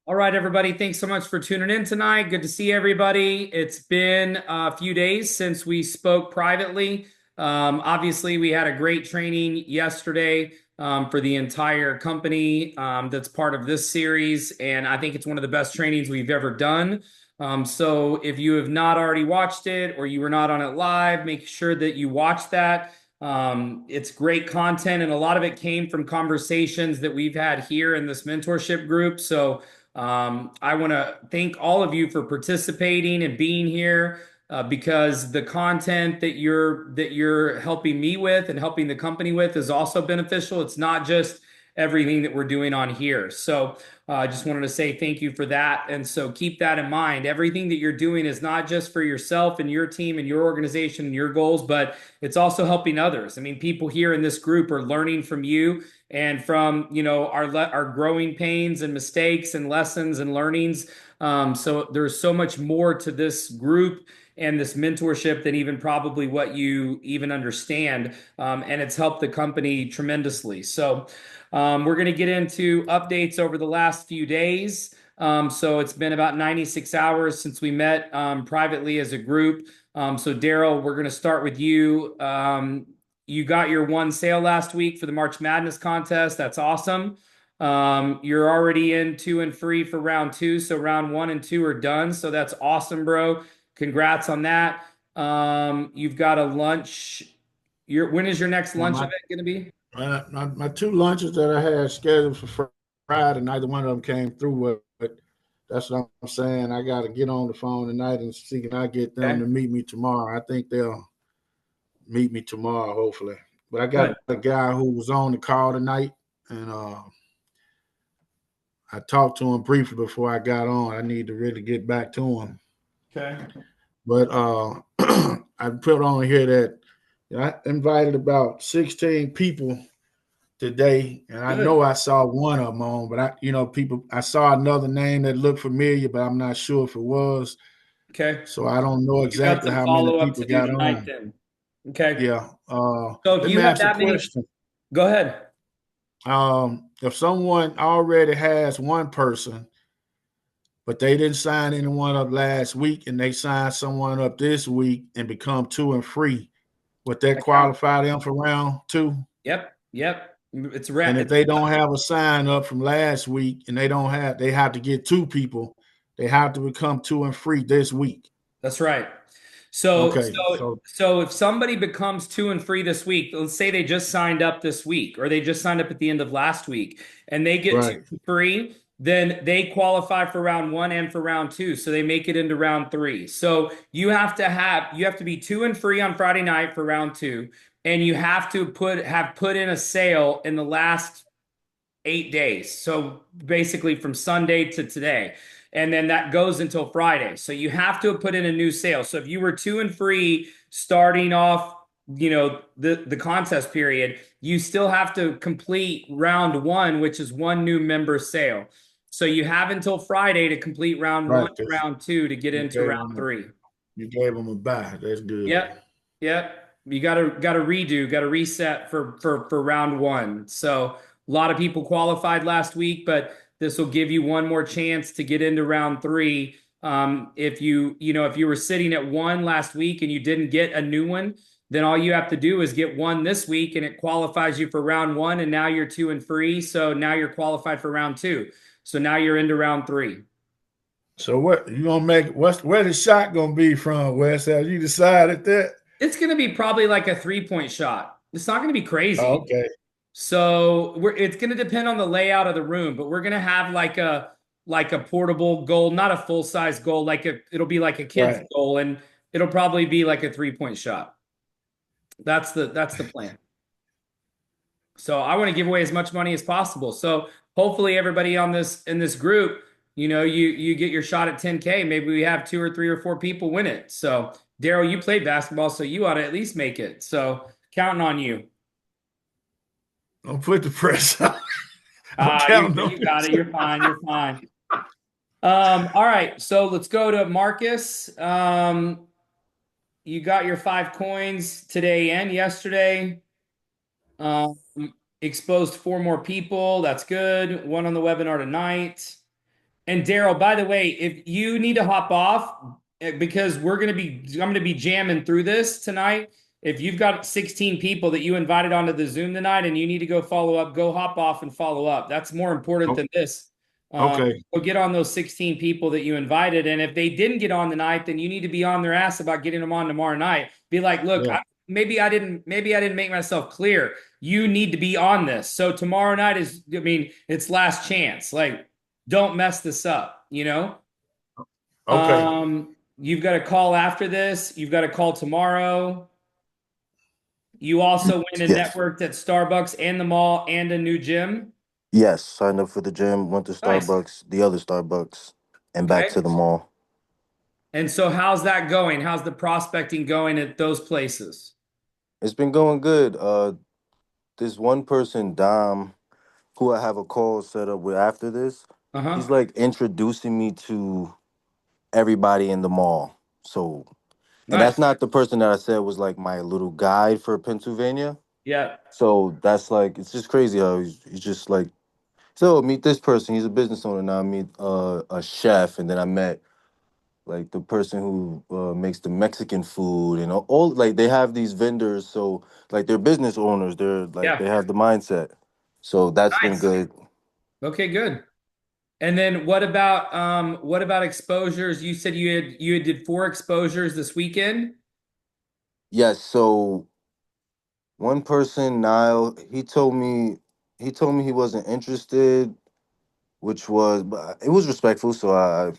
All right, everybody. Thanks so much for tuning in tonight. Good to see everybody. It's been a few days since we spoke privately. Obviously, we had a great training yesterday for the entire company that's part of this series, and I think it's one of the best trainings we've ever done. So if you have not already watched it or you were not on it live, make sure that you watch that. It's great content, and a lot of it came from conversations that we've had here in this mentorship group. So I want to thank all of you for participating and being here because the content that you're helping me with and helping the company with is also beneficial. It's not just everything that we're doing on here. So I just wanted to say thank you for that. And so keep that in mind. Everything that you're doing is not just for yourself and your team and your organization and your goals, but it's also helping others. I mean, people here in this group are learning from you and from our growing pains and mistakes and lessons and learnings. So there's so much more to this group and this mentorship than even probably what you even understand. And it's helped the company tremendously. So we're going to get into updates over the last few days. So it's been about 96 hours since we met privately as a group. So Daryl, we're going to start with you. You got your one sale last week for the March Madness contest. That's awesome. You're already in two and free for round two. So round one and two are done. So that's awesome, bro. Congrats on that. You've got a lunch. When is your next Well, lunch event going to be? my two lunches that I had scheduled for Friday, neither one of them came through. But that's what I'm saying. I got to get on the phone tonight and see can I get them Okay, to meet me tomorrow. I think they'll meet me tomorrow, hopefully. But I good. got a guy who was on the call tonight, and I talked to him briefly before I got on. I need to really get back to him. Okay, But I put on here that I invited about 16 people today, and I good. know I saw one of them on, but people, I saw another name that looked familiar, but I'm not sure if it was. Okay. So I don't know You got exactly some how many follow up people to do got tonight on. then. Okay. Yeah. So if Let me you have ask a that many, question. go ahead. If someone already has one person, but they didn't sign anyone up last week, and they sign someone up this week and become two and free, would that That counts. qualify them for round two? Yep. Yep. It's And if it's they don't have a sign up from last week and they have to get two people, they have to become two and free this week. That's right. So Okay. so So so if somebody becomes two and free this week, let's say they just signed up this week or they just signed up at the end of last week and they get two right. and free, then they qualify for round one and for round two. So they make it into round three. So you have to be two and free on Friday night for round two, and you have to have put in a sale in the last 8 days. So basically from Sunday to today. And then that goes until Friday. So you have to put in a new sale. So if you were two and free starting off, the contest period, you still have to complete round one, which is one new member sale. So you have until Friday to complete round one Right. and Because round two to get you into gave round them three. you gave them a buy. That's good. Yep. Yep. You gotta redo, gotta reset for round one. So a lot of people qualified last week, but this will give you one more chance to get into round three. If you were sitting at one last week and you didn't get a new one, then all you have to do is get one this week and it qualifies you for round one, and now you're two and free. So now you're qualified for round two. So now you're into round three. So what you gonna make? Where the shot gonna be from, Wes? Have you decided that? It's gonna be probably like a 3 point shot. It's not gonna be Oh, crazy. okay. So it's going to depend on the layout of the room, but we're going to have like a portable goal, not a full size goal. It'll be like a kid's Right. goal, and it'll probably be like a 3 point shot. That's the plan. So I want to give away as much money as possible. So hopefully everybody on this in this group, you get your shot at 10K. Maybe we have two or three or four people win it. So Daryl, you played basketball, so you ought to at least make it. So counting on you. Don't put the press on. I'm You counting on you got this. it. You're fine. You're fine. All right, so let's go to Marcus. You got your 5 coins today and yesterday. Um, Exposed four more people. That's good. One on the webinar tonight. And Daryl, by the way, if you need to hop off because I'm gonna be jamming through this tonight. If you've got 16 people that you invited onto the Zoom tonight and you need to go follow up, go hop off and follow up. That's more important O- than this. Okay. Go get on those 16 people that you invited. And if they didn't get on tonight, then you need to be on their ass about getting them on tomorrow night. Be like, look, Yeah. maybe I didn't make myself clear. You need to be on this. So tomorrow night is, I mean, it's last chance. Like, don't mess this up, you know? Okay. You've got a call after this. You've got a call tomorrow. You also went and Yes. networked at Starbucks and the mall and a new gym. Yes. Signed up for the gym, went to Nice. Starbucks, the other Starbucks, and back Okay. to the mall. And so how's that going? How's the prospecting going at those places? It's been going good. This one person, Dom, who I have a call set up with after this, he's Uh-huh. like introducing me to everybody in the mall. So, and that's Nice. not the person that I said was like my little guide for Pennsylvania. Yeah. So that's like, it's just crazy how he's just like, so meet this person. He's a business owner now. I meet a chef, and then I met like the person who makes the Mexican food, and all like they have these vendors. So like they're business owners. They're like they Yeah. have the mindset. So that's been Nice. good. Okay, good. And then what about exposures? You said you had did 4 exposures this weekend. Yes. So one person, Niall, he told me he wasn't interested, which was, but it was respectful. So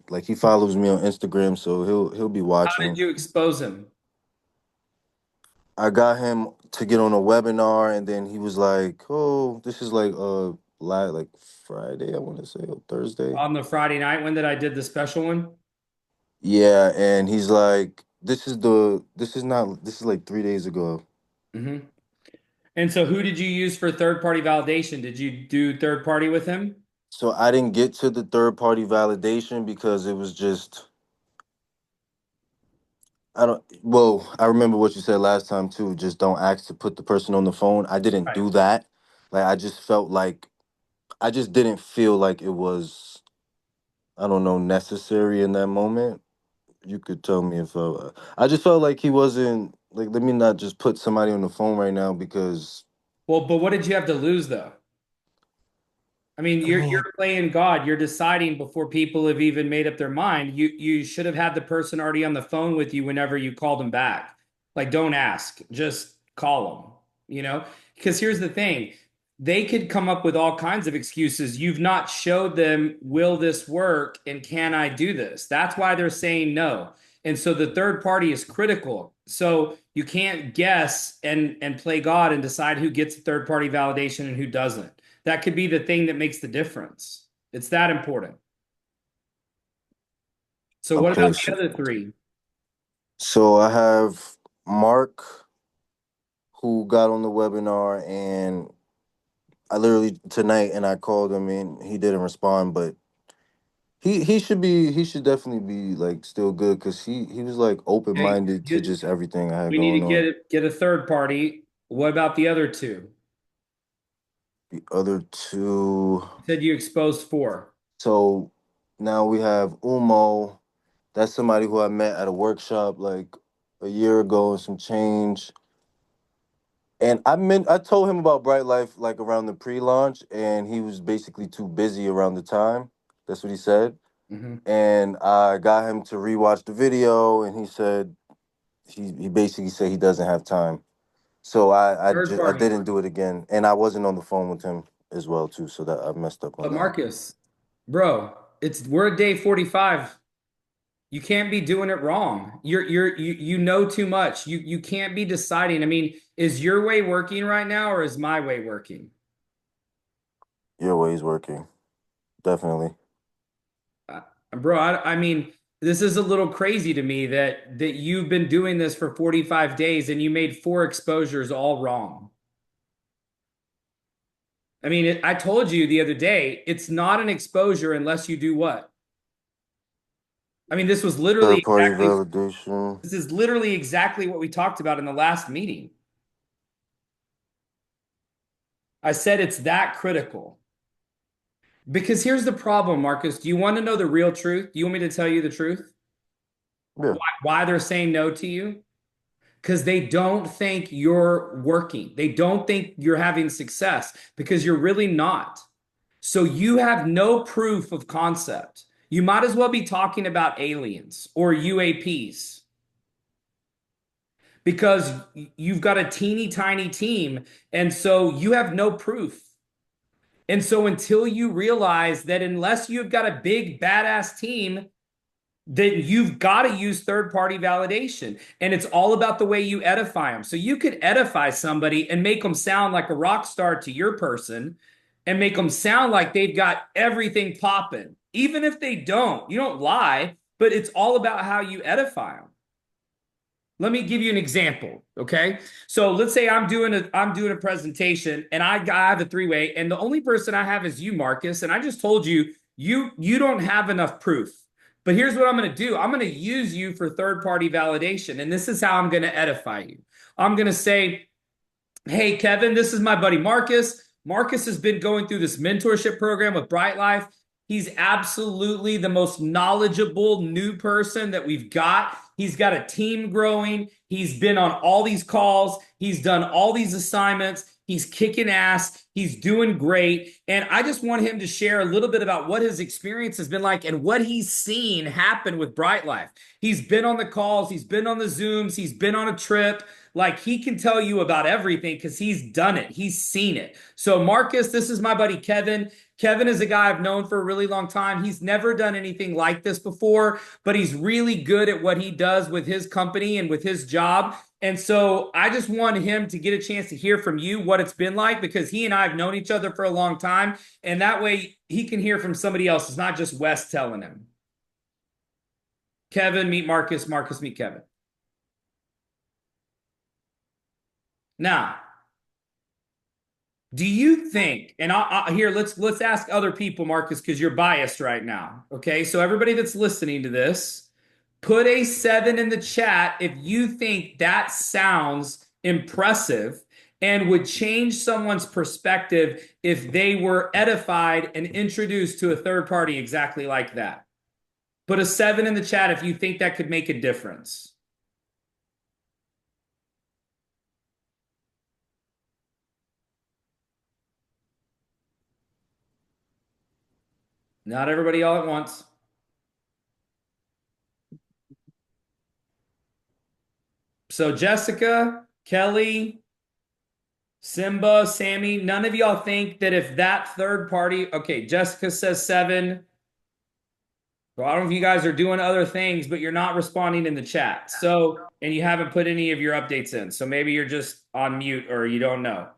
like he follows me on Instagram, so he'll be How did watching. you expose him? I got him to get on a webinar, and then he was like, "Oh, this is like Friday, I want to say, or Thursday." On the Friday night when that I did the special one? Yeah, and he's like, this is like 3 days ago." Mm-hmm. And so who did you use for third party validation? Did you do third party with him? So I didn't get to the third party validation because it was just I don't well, I remember what you said last time too, just don't ask to put the person on the phone. I didn't Right. do that. Like I just didn't feel like it was, I don't know, necessary in that moment. You could tell me if I just felt like he wasn't like, let me not just put somebody on the phone right now because Well, but what did you have to lose though? I mean, you're playing God. You're deciding before people have even made up their mind. You should have had the person already on the phone with you whenever you called them back. Like, don't ask, just call them, you know? Because here's the thing. They could come up with all kinds of excuses. You've not showed them, will this work and can I do this? That's why they're saying no. And so the third party is critical. So you can't guess and play God and decide who gets third party validation and who doesn't. That could be the thing that makes the difference. It's that important. So what okay, about the other three? so I have Mark who got on the webinar, and I literally tonight, and I called him and he didn't respond, but he should definitely be like still good because he was like open Okay, minded to just everything I had we need going to on. get a third party. What about the other two? The other two, You said you exposed 4. so now we have Umo. That's somebody who I met at a workshop like a year ago and some change. And I told him about Bright Life like around the pre-launch, and he was basically too busy around the time. That's what he said. Mm-hmm. And I got him to rewatch the video, and he said he basically said he doesn't have time. So Third I party. didn't do it again, and I wasn't on the phone with him as well too. So that I messed up on But that. Marcus, bro, we're at day 45. You can't be doing it wrong. You know too much. You can't be deciding. I mean, is your way working right now or is my way working? Your way's working, definitely. Uh, Bro, I mean, this is a little crazy to me that you've been doing this for 45 days and you made 4 exposures all wrong. I mean, I told you the other day, it's not an exposure unless you do what? I mean, Third party validation. this is literally exactly what we talked about in the last meeting. I said it's that critical. Because here's the problem, Marcus. Do you want to know the real truth? Do you want me to tell you the truth? Yeah. Why they're saying no to you? Because they don't think you're working. They don't think you're having success because you're really not. So you have no proof of concept. You might as well be talking about aliens or UAPs because you've got a teeny tiny team. And so you have no proof. And so until you realize that unless you've got a big badass team, then you've got to use third party validation. And it's all about the way you edify them. So you could edify somebody and make them sound like a rock star to your person and make them sound like they've got everything popping. Even if they don't, you don't lie, but it's all about how you edify them. Let me give you an example, okay? So let's say I'm doing a presentation and I have a three-way and the only person I have is you, Marcus, and I just told you you don't have enough proof. But here's what I'm going to do. I'm going to use you for third-party validation, and this is how I'm going to edify you. I'm going to say, "Hey Kevin, this is my buddy Marcus. Marcus has been going through this mentorship program with Bright Life. He's absolutely the most knowledgeable new person that we've got. He's got a team growing. He's been on all these calls. He's done all these assignments. He's kicking ass. He's doing great. And I just want him to share a little bit about what his experience has been like and what he's seen happen with Bright Life. He's been on the calls. He's been on the Zooms. He's been on a trip. Like he can tell you about everything because he's done it. He's seen it. So Marcus, this is my buddy Kevin. Kevin is a guy I've known for a really long time. He's never done anything like this before, but he's really good at what he does with his company and with his job. And so I just want him to get a chance to hear from you what it's been like because he and I have known each other for a long time. And that way he can hear from somebody else. It's not just Wes telling him. Kevin, meet Marcus. Marcus, meet Kevin. Now, do you think, and here, let's ask other people, Marcus, because you're biased right now. Okay, so everybody that's listening to this, put a 7 in the chat if you think that sounds impressive and would change someone's perspective if they were edified and introduced to a third party exactly like that. Put a 7 in the chat if you think that could make a difference. Not everybody all at once. So Jessica, Kelly, Simba, Sammy, none of y'all think that if that third party, okay, Jessica says 7. So I don't know if you guys are doing other things, but you're not responding in the chat. So, and you haven't put any of your updates in. So maybe you're just on mute or you don't know.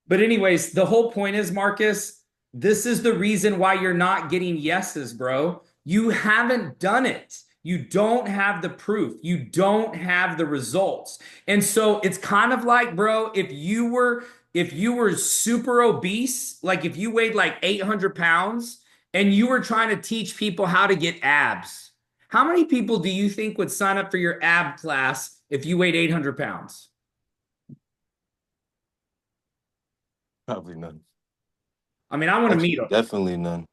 But anyways, the whole point is, Marcus, this is the reason why you're not getting yeses, bro. You haven't done it. You don't have the proof. You don't have the results. And so it's kind of like, bro, if you were super obese, like if you weighed like 800 pounds and you were trying to teach people how to get abs, how many people do you think would sign up for your ab class if you weighed 800 pounds? Probably none. I mean, I want to meet them. Definitely none.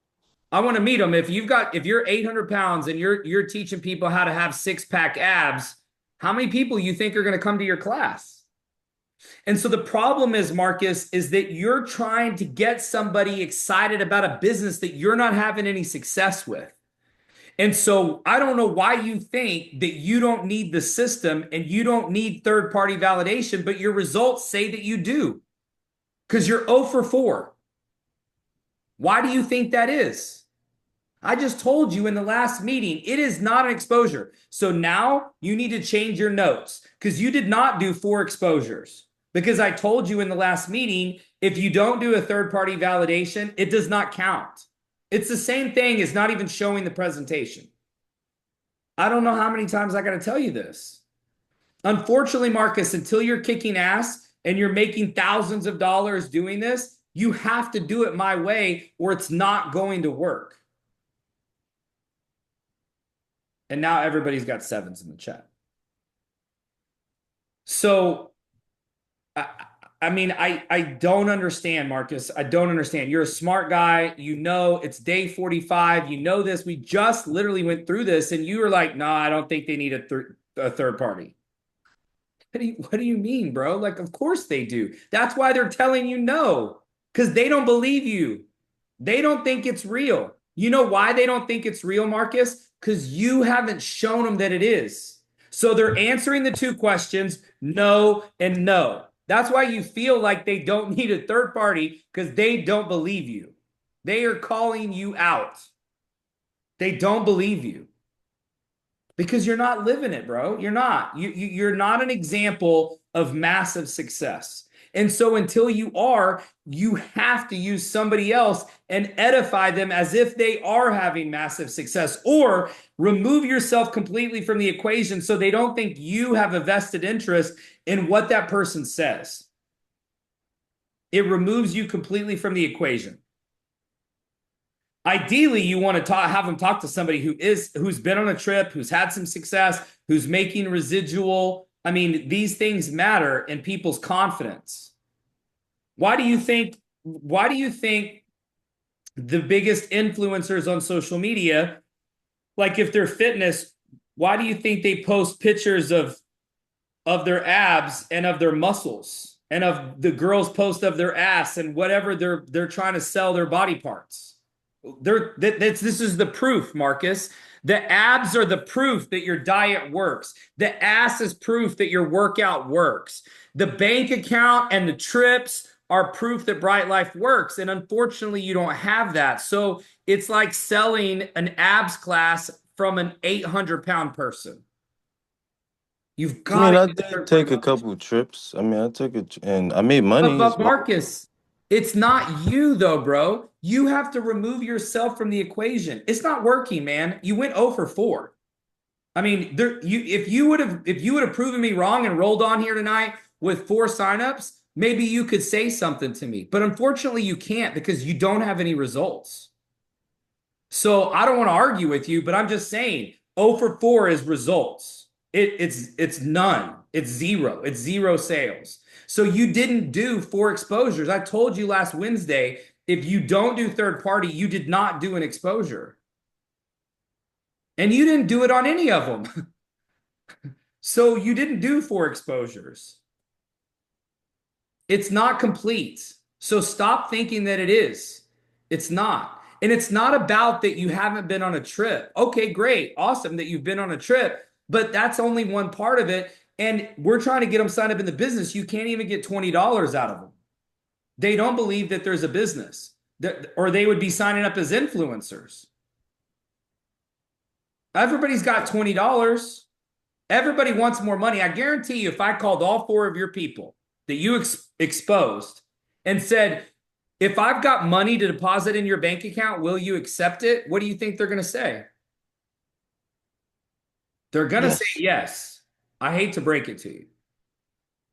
I want to meet them. If you're 800 pounds and you're teaching people how to have 6-pack abs, how many people you think are going to come to your class? And so the problem is, Marcus, is that you're trying to get somebody excited about a business that you're not having any success with. And so I don't know why you think that you don't need the system and you don't need third-party validation, but your results say that you do. Because you're 0 for 4. Why do you think that is? I just told you in the last meeting, it is not an exposure. So now you need to change your notes because you did not do 4 exposures. Because I told you in the last meeting, if you don't do a third-party validation, it does not count. It's the same thing as not even showing the presentation. I don't know how many times I got to tell you this. Unfortunately, Marcus, until you're kicking ass and you're making thousands of dollars doing this, you have to do it my way or it's not going to work. And now everybody's got 7s in the chat. So I mean, I don't understand, Marcus. I don't understand. You're a smart guy. You know, it's day 45. You know this. We just literally went through this, and you were like, "No, I don't think they need a third party." What do you mean, bro? Like, of course they do. That's why they're telling you no, because they don't believe you. They don't think it's real. You know why they don't think it's real, Marcus? Because you haven't shown them that it is. So they're answering the two questions, no and no. That's why you feel like they don't need a third party, because they don't believe you. They are calling you out. They don't believe you because you're not living it, bro. You're not. You're not an example of massive success. And so until you are, you have to use somebody else and edify them as if they are having massive success, or remove yourself completely from the equation so they don't think you have a vested interest in what that person says. It removes you completely from the equation. Ideally, you want to have them talk to somebody who's been on a trip, who's had some success, who's making residual. I mean, these things matter in people's confidence. Why do you think the biggest influencers on social media, like if they're fitness, why do you think they post pictures of their abs and of their muscles, and of the girls post of their ass and whatever they're trying to sell their body parts? This is the proof, Marcus. The abs are the proof that your diet works. The ass is proof that your workout works. The bank account and the trips are proof that Bright Life works. And unfortunately, you don't have that. So it's like selling an abs class from an 800-pound person. You've I mean, got I to did take a couple trips. I mean, I took it and I made But, money as but well. Marcus, it's not you though, bro. You have to remove yourself from the equation. It's not working, man. You went 0 for 4. I mean, if you would have proven me wrong and rolled on here tonight with 4 signups, maybe you could say something to me. But unfortunately, you can't, because you don't have any results. So I don't want to argue with you, but I'm just saying 0 for 4 is results. It's none. It's 0. It's 0 sales. So you didn't do 4 exposures. I told you last Wednesday, if you don't do third party, you did not do an exposure. And you didn't do it on any of them. So you didn't do 4 exposures. It's not complete. So stop thinking that it is. It's not. And it's not about that you haven't been on a trip. Okay, great. Awesome that you've been on a trip, but that's only one part of it. And we're trying to get them signed up in the business. You can't even get $20 out of them. They don't believe that there's a business, or they would be signing up as influencers. Everybody's got $20. Everybody wants more money. I guarantee you, if I called all 4 of your people that you exposed and said, if I've got money to deposit in your bank account, will you accept it? What do you think they're going to say? They're going to say yes. I hate to break it to you.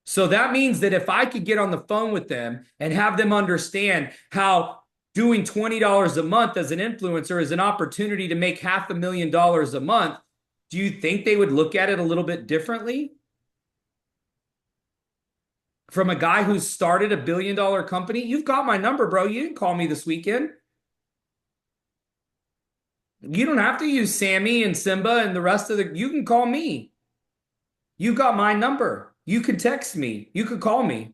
So that means that if I could get on the phone with them and have them understand how doing $20 a month as an influencer is an opportunity to make $500,000 a month, do you think they would look at it a little bit differently? From a guy who's started a $1 billion company? You've got my number, bro. You didn't call me this weekend. You don't have to use Sammy and Simba and the rest of you can call me. You got my number. You could text me. You could call me.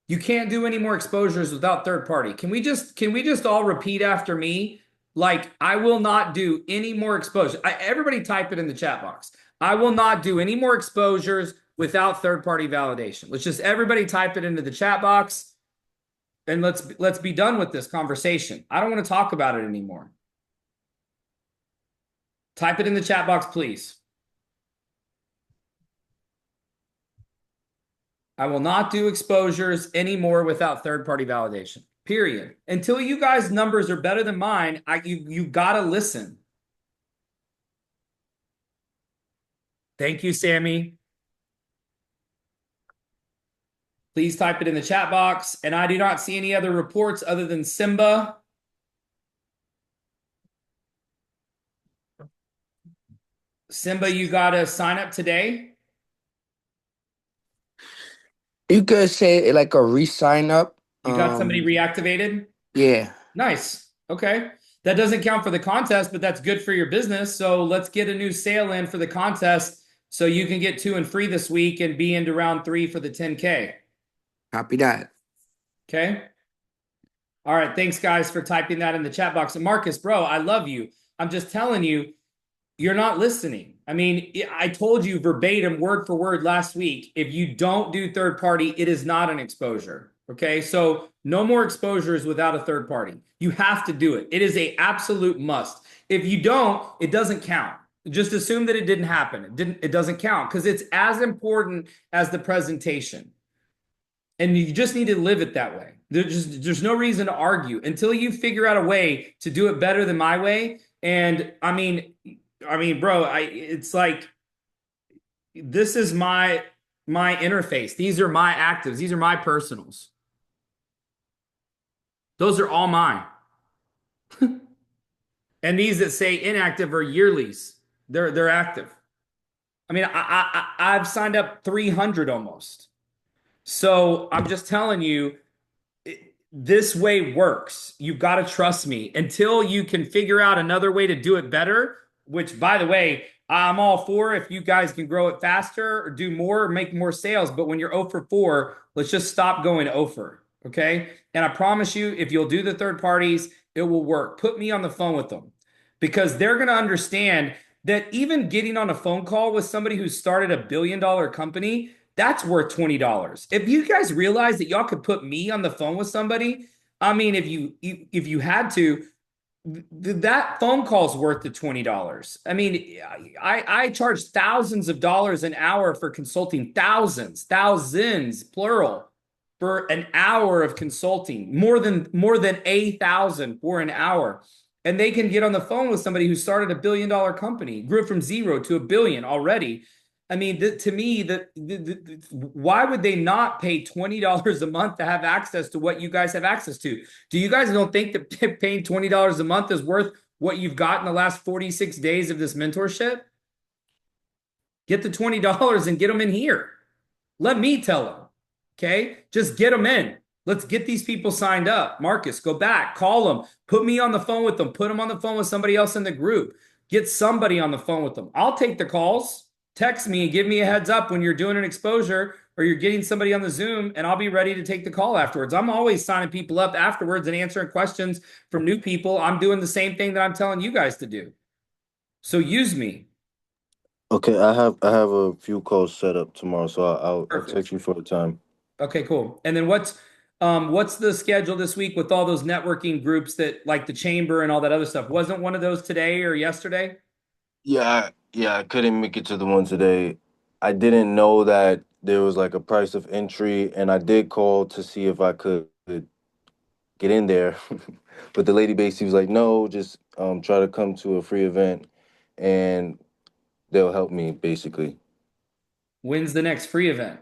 You can't do any more exposures without third party. Can we just all repeat after me? Like, I will not do any more exposure. Everybody type it in the chat box. I will not do any more exposures without third party validation. Let's just everybody type it into the chat box, and let's be done with this conversation. I don't want to talk about it anymore. Type it in the chat box, please. I will not do exposures anymore without third-party validation. Period. Until you guys' numbers are better than mine, you gotta listen. Thank you, Sammy. Please type it in the chat box. And I do not see any other reports other than Simba. Simba, you gotta sign up today. You could say like a re-sign up. You got somebody reactivated? Yeah. Nice. Okay. That doesn't count for the contest, but that's good for your business. So let's get a new sale in for the contest so you can get 2 and free this week and be into round 3 for the 10K. Copy that. Okay. All right. Thanks, guys, for typing that in the chat box. And Marcus, bro, I love you. I'm just telling you, you're not listening. I mean, I told you verbatim, word for word last week, if you don't do third party, it is not an exposure. Okay. So no more exposures without a third party. You have to do it. It is a absolute must. If you don't, it doesn't count. Just assume that it didn't happen. It doesn't count because it's as important as the presentation. And you just need to live it that way. There's no reason to argue until you figure out a way to do it better than my way. And I mean, bro, it's like this is my interface. These are my actives. These are my personals. Those are all mine. And these that say inactive are yearlies. They're active. I mean, I've signed up 300 almost. So I'm just telling you, this way works. You've got to trust me until you can figure out another way to do it better, which, by the way, I'm all for if you guys can grow it faster or do more or make more sales. But when you're 0 for 4, let's just stop going 0 for. Okay. And I promise you, if you'll do the third parties, it will work. Put me on the phone with them because they're going to understand that even getting on a phone call with somebody who started a $1 billion company, that's worth $20. If you guys realize that y'all could put me on the phone with somebody, I mean, if you had to, that phone call's worth the $20. I mean, I charge thousands of dollars an hour for consulting, thousands, plural, for an hour of consulting, more than 1,000 for an hour. And they can get on the phone with somebody who started a $1 billion company, grew from 0 to $1 billion already. I mean, to me, why would they not pay $20 a month to have access to what you guys have access to? Do you guys don't think that paying $20 a month is worth what you've got in the last 46 days of this mentorship? Get the $20 and get them in here. Let me tell them, okay? Just get them in. Let's get these people signed up. Marcus, go back, call them, put me on the phone with them, put them on the phone with somebody else in the group. Get somebody on the phone with them. I'll take the calls. Text me and give me a heads up when you're doing an exposure or you're getting somebody on the Zoom, and I'll be ready to take the call afterwards. I'm always signing people up afterwards and answering questions from new people. I'm doing the same thing that I'm telling you guys to do. So use me. Okay, I have a few calls set up tomorrow, so I'll text you for the time. Okay, cool. And then what's the schedule this week with all those networking groups that like the chamber and all that other stuff? Wasn't one of those today or yesterday? Yeah, I couldn't make it to the one today. I didn't know that there was like a price of entry, and I did call to see if I could get in there. But the lady basically was like, no, just try to come to a free event and they'll help me basically. When's the next free event?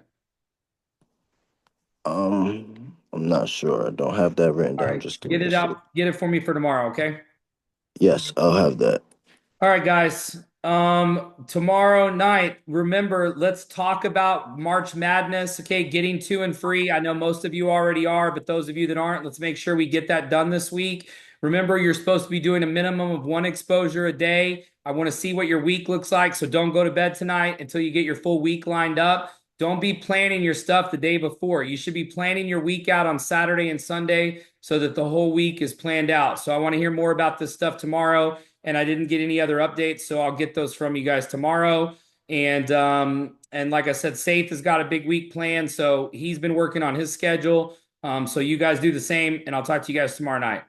I'm not sure. I don't have that written All down. right, Just get it out. Get it for me for tomorrow, okay? Yes, I'll have that. All right, guys. Tomorrow night, remember, let's talk about March Madness. Okay, getting 2 and free. I know most of you already are, but those of you that aren't, let's make sure we get that done this week. Remember, you're supposed to be doing a minimum of 1 exposure a day. I want to see what your week looks like, so don't go to bed tonight until you get your full week lined up. Don't be planning your stuff the day before. You should be planning your week out on Saturday and Sunday so that the whole week is planned out. So I want to hear more about this stuff tomorrow. And I didn't get any other updates, so I'll get those from you guys tomorrow. And like I said, Safe has got a big week planned, so he's been working on his schedule. So you guys do the same, and I'll talk to you guys tomorrow night.